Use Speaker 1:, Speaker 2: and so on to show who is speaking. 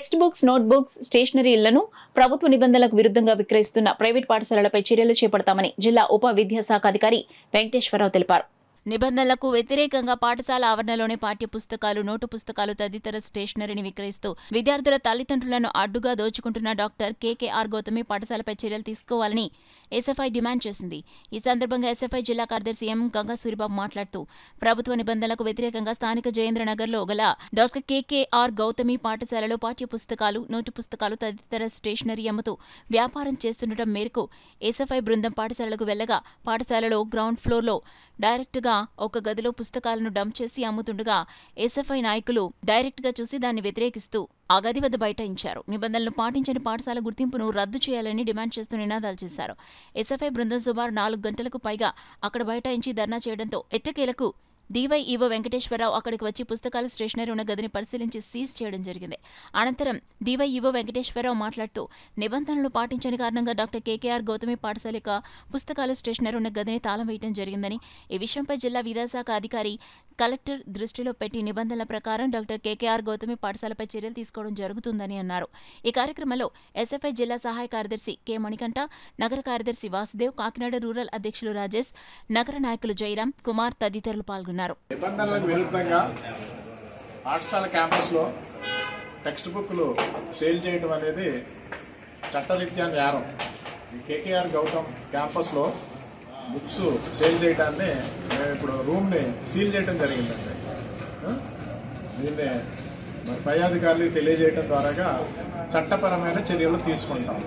Speaker 1: Text books, note books, స్టేషనరీలను ప్రభుత్వ నిబంధనలకు విరుద్ధంగా విక్రయిస్తున్న ప్రైవేట్ పాఠశాలలపై చర్యలు చేపడతామని జిల్లా ఉప విద్యాశాఖ అధికారి వెంకటేశ్వరరావు తెలిపారు. నిబంధనలకు వ్యతిరేకంగా పాఠశాల ఆవరణలోనే పాఠ్య పుస్తకాలు, నోటు పుస్తకాలు తదితర స్టేషనరీని విక్రయిస్తూ విద్యార్థుల తల్లిదండ్రులను అడ్డుగా దోచుకుంటున్న డాక్టర్ కేకేఆర్ గౌతమి పాఠశాలపై చర్యలు తీసుకోవాలని ఎస్ఎఫ్ఐ డిమాండ్ చేసింది. ఈ సందర్భంగా ఎస్ఎఫ్ఐ జిల్లా కార్యదర్శి ఎం గంగా సూరిబాబు మాట్లాడుతూ ప్రభుత్వ నిబంధనలకు వ్యతిరేకంగా స్థానిక జయేంద్రనగర్లో గల డాక్టర్ కేకేఆర్ గౌతమి పాఠశాలలో పాఠ్య పుస్తకాలు, నోటు పుస్తకాలు తదితర స్టేషనరీ అమ్ముతూ వ్యాపారం చేస్తుండటం మేరకు ఎస్ఎఫ్ఐ బృందం పాఠశాలకు వెళ్లగా పాఠశాలలో గ్రౌండ్ ఫ్లోర్లో డైరెక్ట్గా ఒక గదిలో పుస్తకాలను డంప్ చేసి అమ్ముతుండగా ఎస్ఎఫ్ఐ నాయకులు డైరెక్ట్గా చూసి దాన్ని వ్యతిరేకిస్తూ ఆ గది వద్ద బైఠాయించారు. నిబంధనలు పాటించని పాఠశాల గుర్తింపును రద్దు చేయాలని డిమాండ్ చేస్తూ నినాదాలు చేశారు. ఎస్ఎఫ్ఐ బృందం సుమారు 4 గంటలకు పైగా అక్కడ బైఠాయించి ధర్నా చేయడంతో ఎట్టకేలకు డివైఈఓ వెంకటేశ్వరరావు అక్కడికి వచ్చి పుస్తకాల స్టేషనరీ ఉన్న గదిని పరిశీలించి సీజ్ చేయడం జరిగింది. అనంతరం డివైఈఓ వెంకటేశ్వరరావు మాట్లాడుతూ నిబంధనలు పాటించని కారణంగా డాక్టర్ కేకేఆర్ గౌతమి పాఠశాల యొక్క పుస్తకాల స్టేషనరీ ఉన్న గదిని తాళం వేయడం జరిగిందని, ఈ విషయంపై జిల్లా విద్యాశాఖ అధికారి కలెక్టర్ దృష్టిలో పెట్టి నిబంధనల ప్రకారం డాక్టర్ కేకేఆర్ గౌతమి పాఠశాలపై చర్యలు తీసుకోవడం జరుగుతుందని అన్నారు. ఈ కార్యక్రమంలో ఎస్ఎఫ్ఐ జిల్లా సహాయ కార్యదర్శి కె మణికంఠ, నగర కార్యదర్శి వాసుదేవ్, కాకినాడ రూరల్ అధ్యక్షులు రాజేష్, నగర నాయకులు జయరాం, కుమార్ తదితరులు పాల్గొన్నారు.
Speaker 2: నిబంధనలకు విరుద్ధంగా పాఠశాల క్యాంపస్ లో టెక్స్ట్ బుక్లు సేల్ చేయడం అనేది చట్టరీత్యా నేరం. కేకేఆర్ గౌతమ్ క్యాంపస్ లో బుక్స్ సేల్ చేయడాన్ని మేము ఇప్పుడు రూమ్ ని సీల్ చేయడం జరిగిందండి. దీన్ని పై అధికారులకు తెలియజేయడం ద్వారా చట్టపరమైన చర్యలు తీసుకుంటాం.